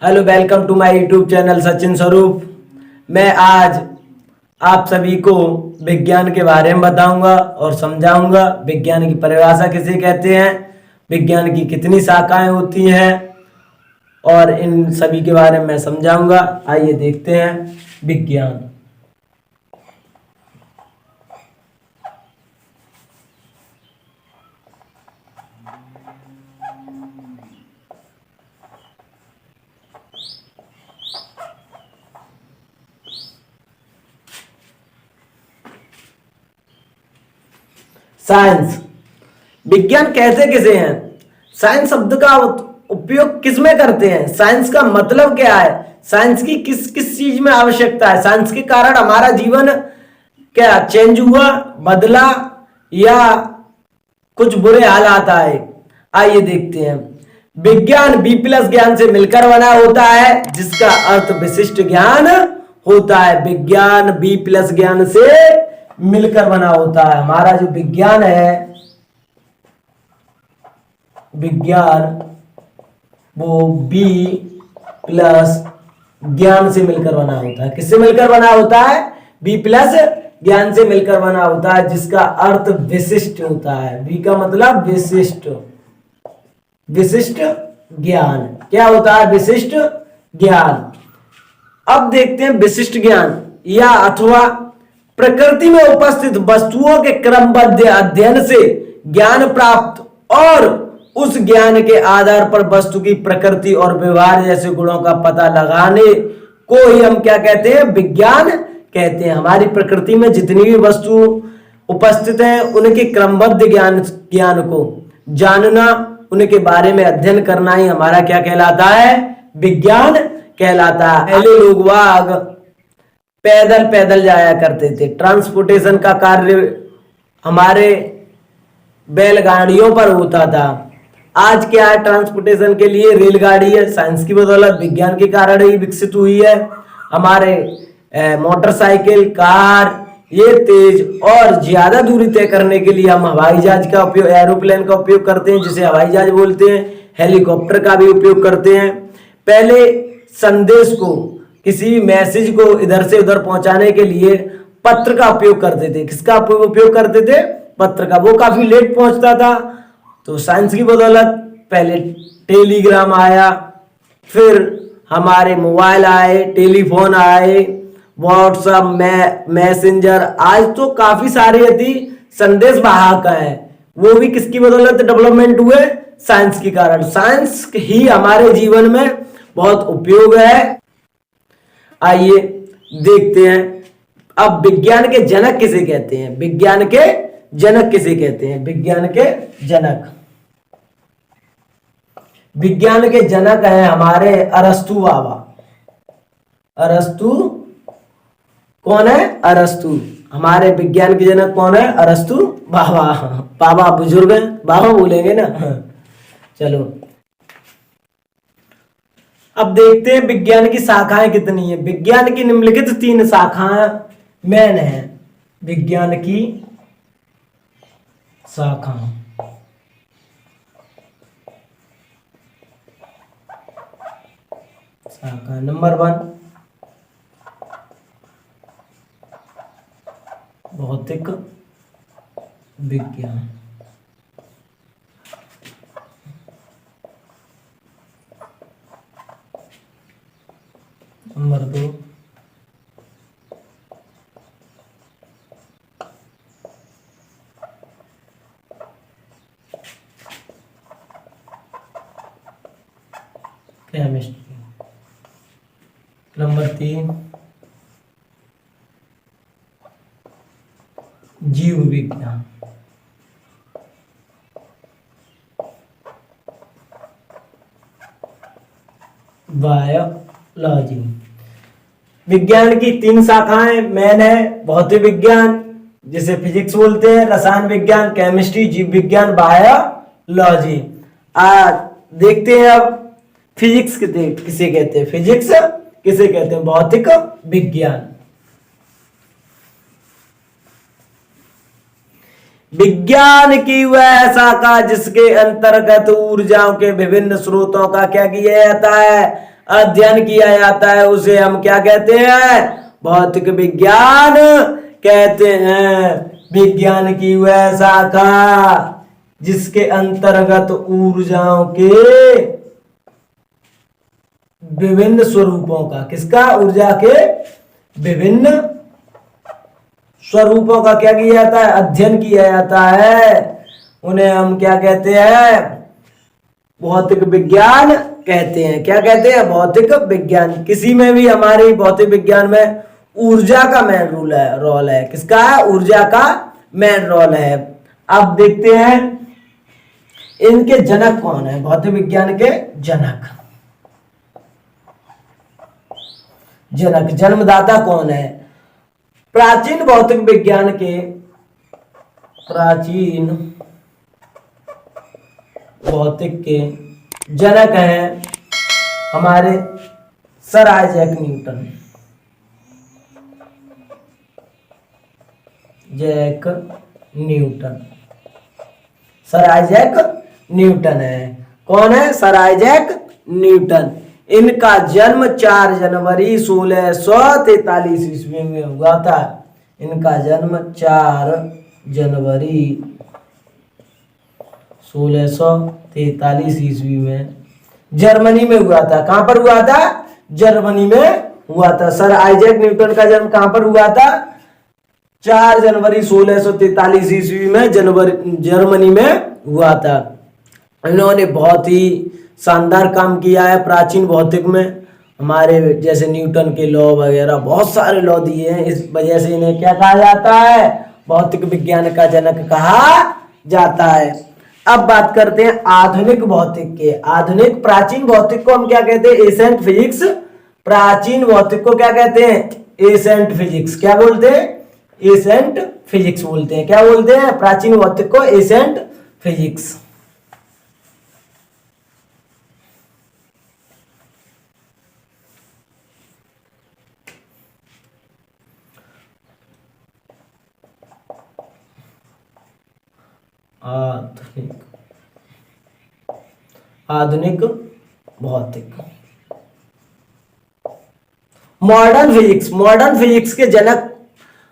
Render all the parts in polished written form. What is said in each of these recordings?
Hello, welcome to my YouTube channel Sachin Swaroop. मैं आज आप सभी को विज्ञान के बारे में बताऊंगा और समझाऊंगा। विज्ञान की परिभाषा किसे कहते हैं, विज्ञान की कितनी शाखाएं होती हैं और इन सभी के बारे में मैं समझाऊंगा। आइए देखते हैं विज्ञान। साइंस, विज्ञान कहते किसे हैं? साइंस शब्द का उपयोग किस में करते हैं? साइंस का मतलब क्या है? साइंस की किस किस चीज में आवश्यकता है? साइंस के कारण हमारा जीवन क्या चेंज हुआ, बदला या कुछ बुरे हालात आए? आइए देखते हैं। विज्ञान बी प्लस ज्ञान से मिलकर बना होता है, जिसका अर्थ विशिष्ट ज्ञान होता है। विज्ञान बी प्लस ज्ञान से मिलकर बना होता है। हमारा जो विज्ञान है, विज्ञान वो बी प्लस ज्ञान से मिलकर बना होता है। किससे मिलकर बना होता है? बी प्लस ज्ञान से मिलकर बना होता है, जिसका अर्थ विशिष्ट होता है। बी का मतलब विशिष्ट, विशिष्ट ज्ञान। क्या होता है? विशिष्ट ज्ञान। अब देखते हैं विशिष्ट ज्ञान या अथवा प्रकृति में उपस्थित वस्तुओं के क्रमबद्ध अध्ययन से ज्ञान प्राप्त और उस ज्ञान के आधार पर वस्तु की प्रकृति और व्यवहार जैसे गुणों का पता लगाने को ही हम क्या कहते हैं? विज्ञान कहते हैं। हमारी प्रकृति में जितनी भी वस्तु उपस्थित है, उनके क्रमबद्ध ज्ञान को जानना, उनके बारे में अध्ययन करना ही हमारा क्या कहलाता है? विज्ञान कहलाता है। पहले लोग वाग पैदल पैदल जाया करते थे। ट्रांसपोर्टेशन का कार्य हमारे बैलगाड़ियों पर होता था। आज क्या है? ट्रांसपोर्टेशन के लिए रेलगाड़ी है। साइंस की बदौलत, विज्ञान के कारण ही विकसित हुई है। हमारे मोटरसाइकिल, कार, ये तेज और ज्यादा दूरी तय करने के लिए हम हवाई जहाज का उपयोग, एरोप्लेन का उपयोग करते हैं, जिसे हवाई जहाज बोलते हैं। हेलीकॉप्टर का भी उपयोग करते हैं। पहले संदेश को, किसी भी मैसेज को इधर से उधर पहुंचाने के लिए पत्र का उपयोग करते थे। किसका उपयोग करते थे? पत्र का। वो काफी लेट पहुंचता था। तो साइंस की बदौलत पहले टेलीग्राम आया, फिर हमारे मोबाइल आए, टेलीफोन आए, व्हाट्सएप, मैसेंजर। आज तो काफी सारे यदि संदेश वाहक है, वो भी किसकी बदौलत डेवलपमेंट हुए? साइंस के कारण। साइंस ही हमारे जीवन में बहुत उपयोग है। आइए देखते हैं अब विज्ञान के जनक किसे कहते हैं। विज्ञान के जनक किसे कहते हैं? विज्ञान के जनक, विज्ञान के जनक है हमारे अरस्तु बाबा। अरस्तु कौन है? अरस्तु। हमारे विज्ञान के जनक कौन है? अरस्तु बाबा। बाबा बुजुर्ग हैं, बाबा बोलेंगे ना। चलो अब देखते हैं विज्ञान की शाखाएं कितनी है। विज्ञान की निम्नलिखित 3 शाखाएं मेन है। विज्ञान की शाखा, नंबर 1 भौतिक विज्ञान। Number 2 chemistry. नंबर 3 जीव विज्ञान। बायोलॉजी। विज्ञान की 3 शाखाएं मेन है। भौतिक विज्ञान जिसे फिजिक्स बोलते हैं, रसायन विज्ञान, केमिस्ट्री, जीव विज्ञान, बायोलॉजी। आज देखते हैं अब फिजिक्स किसे कहते हैं। फिजिक्स किसे कहते हैं? भौतिक विज्ञान। विज्ञान की वह शाखा जिसके अंतर्गत ऊर्जाओं के विभिन्न स्रोतों का क्या किया जाता है? अध्ययन किया जाता है उसे हम क्या कहते हैं? भौतिक विज्ञान कहते हैं। विज्ञान की वह शाखा जिसके अंतर्गत ऊर्जाओं के विभिन्न स्वरूपों का, किसका? ऊर्जा के विभिन्न स्वरूपों का क्या किया जाता है? अध्ययन किया जाता है। उन्हें हम क्या कहते हैं? भौतिक विज्ञान कहते हैं। क्या कहते हैं? भौतिक विज्ञान। किसी में भी हमारी भौतिक विज्ञान में ऊर्जा का मेन रोल है। किसका है? ऊर्जा का मेन रोल है। अब देखते हैं इनके जनक कौन है? भौतिक विज्ञान के जनक, जन्मदाता कौन है? प्राचीन भौतिक विज्ञान के जनक हैं हमारे sir Isaac Newton. Sir Isaac Newton है। कौन है? Sir Isaac Newton. इनका जन्म 4 जनवरी 1643 ईस्वी में हुआ था। इनका जन्म 4 जनवरी 1643 ईस्वी में जर्मनी में हुआ था। कहां पर हुआ था? जर्मनी में हुआ था। सर आइजैक न्यूटन का जन्म कहां पर हुआ था? 4 जनवरी 1643 ईस्वी में जर्मनी में हुआ था। इन्होंने बहुत ही शानदार काम किया है प्राचीन भौतिक में। हमारे जैसे न्यूटन के लॉ वगैरह बहुत सारे लॉ दिए हैं। इस वजह से इन्हें क्या कहा जाता है? भौतिक विज्ञान का जनक कहा जाता है। अब बात करते हैं आधुनिक भौतिक के। आधुनिक प्राचीन भौतिक को हम क्या कहते हैं? Ancient physics. प्राचीन भौतिक को क्या कहते हैं? Ancient physics. क्या बोलते हैं? एसेंट फिजिक्स बोलते हैं। क्या बोलते हैं? प्राचीन भौतिक को एसेंट फिजिक्स। आधुनिक भौतिक। मॉडर्न फिजिक्स के जनक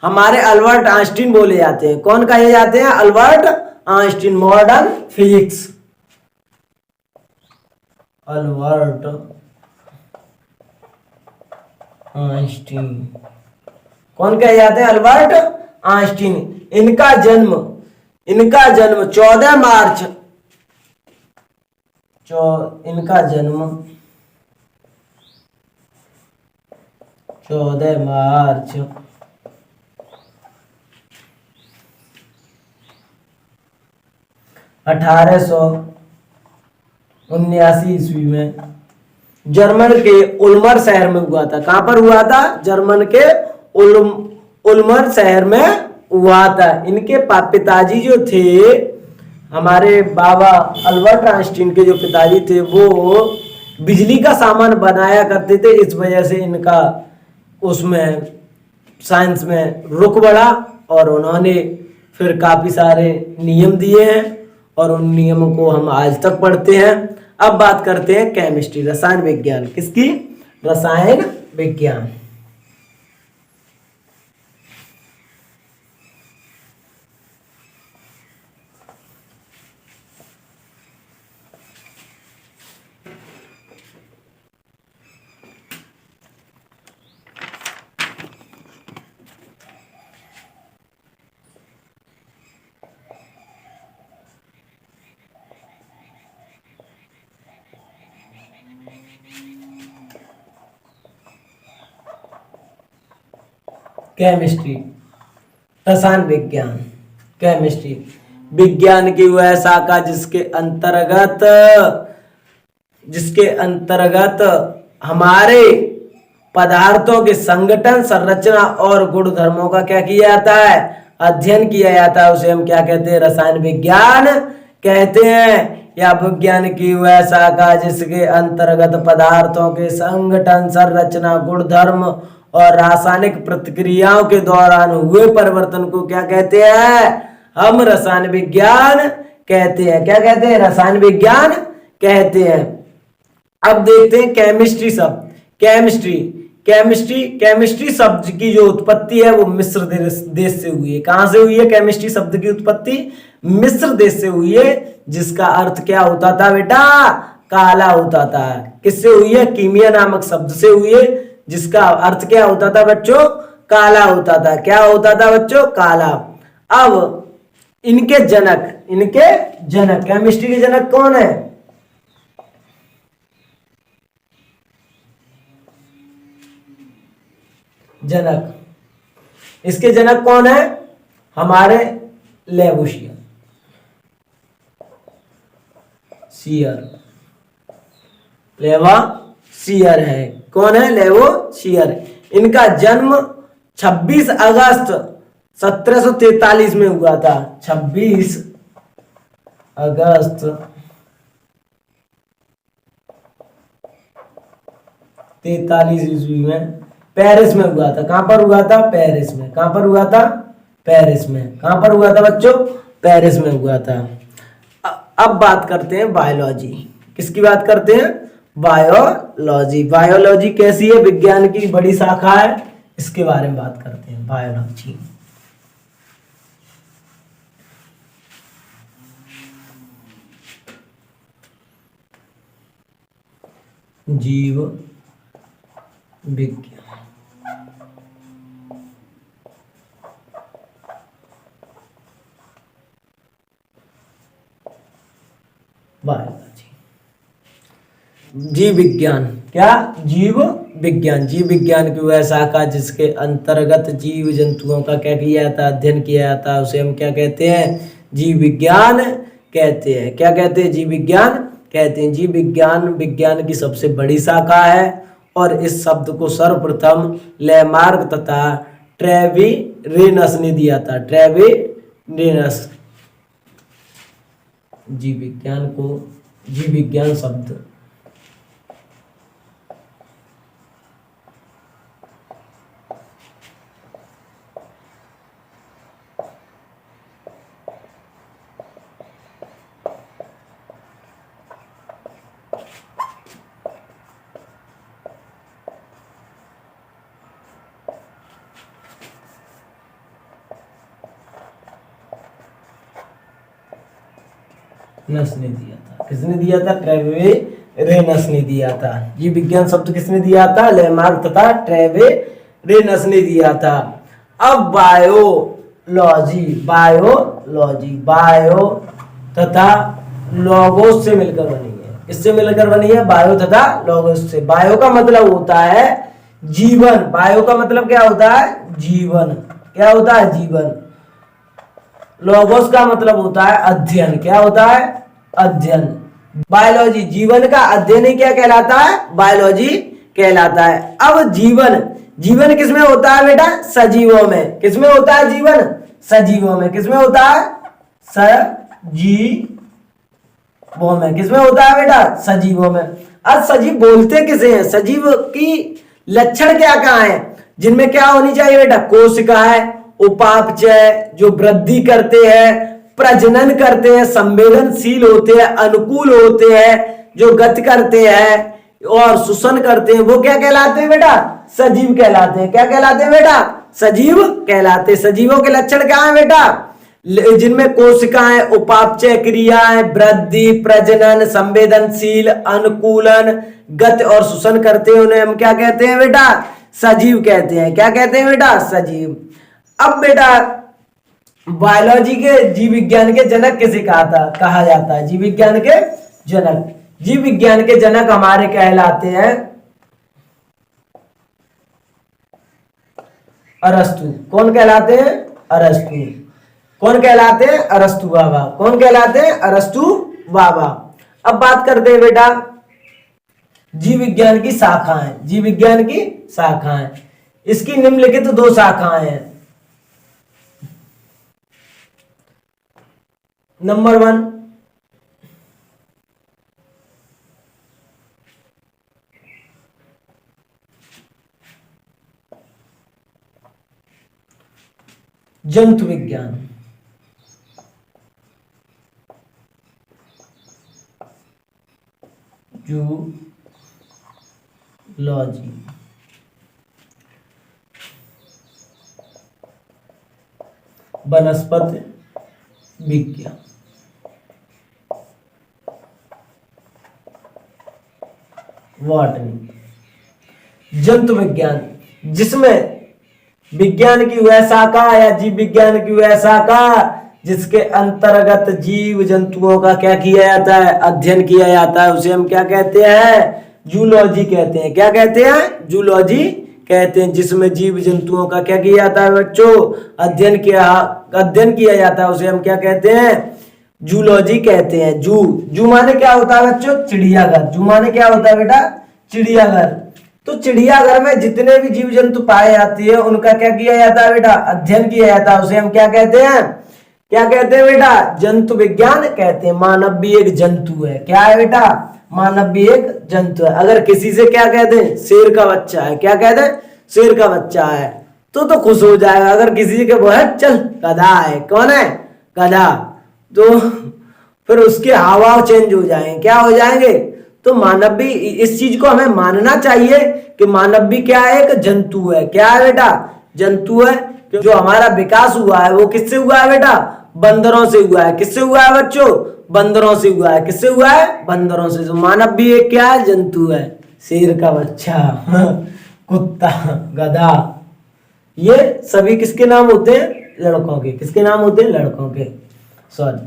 हमारे अल्बर्ट आइंस्टीन बोले जाते हैं। कौन कहे जाते हैं? Albert Einstein. Modern physics Albert Einstein. कौन कहे जाते हैं? Albert Einstein. इनका जन्म 14 मार्च 1879 ईस्वी में जर्मन के उल्मर शहर में हुआ था। कहां पर हुआ था? जर्मन के उल्मर शहर में हुआ था। इनके पिताजी जो थे, हमारे बाबा अल्बर्ट आइंस्टीन के जो पिताजी थे वो बिजली का सामान बनाया करते थे। इस वजह से इनका उसमें साइंस में रुख बढ़ा और उन्होंने फिर काफी सारे नियम दिए हैं और उन नियमों को हम आज तक पढ़ते हैं। अब बात करते हैं केमिस्ट्री, रसायन विज्ञान। किसकी? रसायन विज्ञान। केमिस्ट्री, रसायन विज्ञान। केमिस्ट्री विज्ञान की वह शाखा जिसके अंतर्गत हमारे पदार्थों के संगठन, संरचना और गुणधर्मों का क्या किया जाता है? अध्ययन किया जाता है। उसे हम क्या कहते हैं? रसायन विज्ञान कहते हैं। या विज्ञान की वह शाखा जिसके अंतर्गत पदार्थों के संगठन, संरचना, गुणधर्म और रासायनिक प्रतिक्रियाओं के दौरान हुए परिवर्तन को क्या कहते हैं? हम रसायन विज्ञान कहते हैं। क्या कहते हैं? रसायन विज्ञान कहते हैं। अब देखते हैं केमिस्ट्री शब्द। केमिस्ट्री केमिस्ट्री केमिस्ट्री शब्द की जो उत्पत्ति है वो मिस्र देश से हुई है। कहां से हुई है केमिस्ट्री शब्द की उत्पत्ति? मिस्र देश से हुई है, जिसका अर्थ क्या होता था बेटा? काला होता था। किससे हुई है? कीमिया नामक शब्द से हुई है, जिसका अर्थ क्या होता था बच्चों? काला होता था। क्या होता था बच्चों? काला। अब इनके जनक केमिस्ट्री के जनक कौन है? जनक, इसके जनक कौन है? हमारे लेवोशियर लेवोशियर है। कौन है? लेवोशियर। इनका जन्म 26 अगस्त 1743 में हुआ था। 26 अगस्त 43 ईस्वी में पेरिस में हुआ था। कहां पर हुआ था? पेरिस में। कहां पर हुआ था? पेरिस में। कहां पर हुआ था बच्चों? पेरिस में हुआ था। अब बात करते हैं बायोलॉजी। किसकी बात करते हैं? बायोलॉजी। बायोलॉजी कैसी है? विज्ञान की बड़ी शाखा है, इसके बारे में बात करते हैं। बायोलॉजी जीव विज्ञान। बायोलॉजी जीव विज्ञान। क्या? जीव विज्ञान। जीव विज्ञान की वह शाखा जिसके अंतर्गत जीव जंतुओं का क्या किया जाता है? अध्ययन किया जाता है, उसे हम क्या कहते हैं? जीव विज्ञान कहते हैं। क्या कहते हैं? जीव विज्ञान कहते हैं। जीव विज्ञान विज्ञान की सबसे बड़ी शाखा है और इस शब्द को सर्वप्रथम लेमार्क तथा ट्रेविरेनस ने दिया था। ट्रेविरेनस जीव विज्ञान को, जीव विज्ञान शब्द नस ने दिया था। किसने दिया था? ट्रेविरेनस ने दिया था। जीव विज्ञान शब्द किसने दिया था? लेमार्क तथा ट्रेविरेनस ने दिया था। अब बायोलॉजी बायो तथा लोगोस से मिलकर बनी है। किससे मिलकर बनी है? बायो तथा लोगोस से। बायो का मतलब होता है जीवन। बायो का मतलब क्या होता है? जीवन। क्या होता है? जीवन। लोगोस का मतलब होता है अध्ययन। क्या होता है? अध्ययन। बायोलॉजी जीवन का अध्ययन ही क्या कहलाता है? बायोलॉजी कहलाता है। अब जीवन किसमें होता है बेटा? सजीवों में। किसमें होता है जीवन? सजीवों में। किसमें होता है? सजीवों में। किसमें होता है बेटा? सजीवों में। अब सजीव बोलते किसे हैं? सजीव की लक्षण क्या कहाँ है? जिनमें क्या होनी चाहिए बेटा? कोशिकाएं, उपापचय जो वृद्धि करते हैं, प्रजनन करते हैं, संवेदनशील होते हैं, अनुकूल होते हैं, जो गति करते हैं और श्वसन करते हैं, वो क्या कहलाते हैं बेटा? सजीव कहलाते हैं। क्या कहलाते हैं बेटा? सजीव कहलाते हैं। सजीवों के लक्षण क्या है बेटा? जिनमें कोशिकाएं, उपापचय क्रियाएं, वृद्धि, प्रजनन, संवेदनशील, अनुकूलन, गति और श्वसन करते हैं, उन्हें हम क्या कहते हैं बेटा? सजीव कहते हैं। क्या कहते हैं बेटा? सजीव। अब बेटा बायोलॉजी के, जीव विज्ञान के जनक किसे कहा जाता है? जीव विज्ञान के जनक, जीव विज्ञान के जनक हमारे कहलाते हैं अरस्तु। कौन कहलाते हैं? अरस्तु। कौन कहलाते हैं? अरस्तु बाबा। कौन कहलाते हैं? अरस्तु बाबा। अब बात करते हैं बेटा जीव विज्ञान की शाखाएं। जीव विज्ञान की शाखाएं, इसकी निम्नलिखित दो शाखाएं हैं। नंबर 1 जंतु विज्ञान। जू लॉजी। वनस्पति विज्ञान, बॉटनी। जंतु विज्ञान, जिसमें विज्ञान की वह शाखा या जीव विज्ञान की वह शाखा जिसके अंतर्गत जीव जंतुओं का क्या किया जाता है, अध्ययन किया जाता है, उसे हम क्या कहते हैं, जूलॉजी कहते हैं। क्या कहते हैं, जूलॉजी कहते हैं। जिसमें जीव जंतुओं का क्या किया जाता है बच्चों, अध्ययन किया जाता है, उसे हम क्या कहते हैं, जूलॉजी कहते हैं। जू माने क्या होता है बच्चों, चिड़ियाघर। जू माने क्या होता है बेटा, चिड़ियाघर। तो चिड़ियाघर में जितने भी जीव जंतु पाए जाते हैं उनका क्या किया जाता है बेटा, अध्ययन किया जाता है, उसे हम क्या कहते हैं, क्या कहते हैं बेटा, जंतु विज्ञान कहते हैं। मानव भी एक जंतु है। क्या है बेटा, मानव भी एक जंतु है। अगर किसी से क्या कहते हैं, शेर का बच्चा है, क्या कहते हैं, शेर का बच्चा है, तो खुश हो जाएगा। अगर किसी के वो है, चल गधा है, कौन है, गधा, तो फिर उसके हाव चेंज हो जाएंगे, क्या हो जाएंगे। तो मानव भी, इस चीज को हमें मानना चाहिए कि मानव भी क्या है, एक जंतु है। क्या है बेटा, जंतु है। जो हमारा विकास हुआ है वो किससे हुआ है बेटा, बंदरों से हुआ है। किससे हुआ है बच्चों, बंदरों से हुआ है। किससे हुआ है, बंदरों से। तो मानव भी एक क्या है, जंतु है। शेर का बच्चा, कुत्ता, गधा, ये सभी किसके नाम होते हैं, लड़कों के। किसके नाम होते हैं, लड़कों के, सॉरी।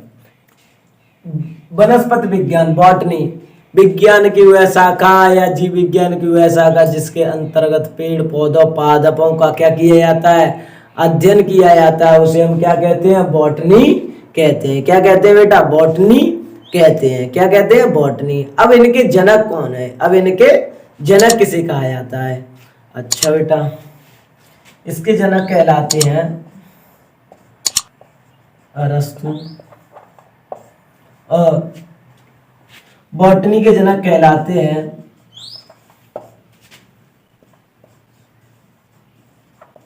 वनस्पति विज्ञान, बॉटनी, विज्ञान की वह शाखा या जीव विज्ञान की वह शाखा जिसके अंतर्गत पेड़ पौधों पादपों का क्या किया जाता है, अध्ययन किया जाता है, उसे हम क्या कहते हैं, बॉटनी कहते हैं। क्या कहते हैं बेटा, बॉटनी कहते हैं। क्या कहते हैं, बॉटनी। अब इनके जनक कौन है, अब इनके जनक किसे कहा जाता है। अच्छा बेटा, इसके जनक कहलाते हैं अरस्तु, और बॉटनी के जनक कहलाते हैं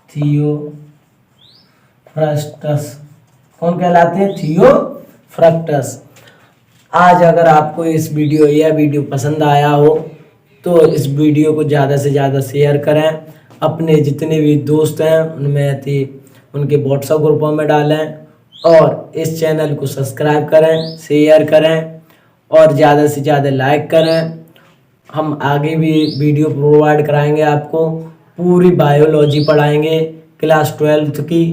थियोफ्रस्टस। कौन कहलाते हैं, थियोफ्रस्टस। आज अगर आपको इस वीडियो, यह वीडियो पसंद आया हो तो इस वीडियो को ज़्यादा से ज़्यादा शेयर करें, अपने जितने भी दोस्त हैं उनमें उनके व्हाट्सएप ग्रुपों में डालें, और इस चैनल को सब्सक्राइब करें, शेयर करें, और ज़्यादा से ज़्यादा लाइक करें। हम आगे भी वीडियो प्रोवाइड कराएंगे आपको, पूरी बायोलॉजी पढ़ाएंगे क्लास 12th की।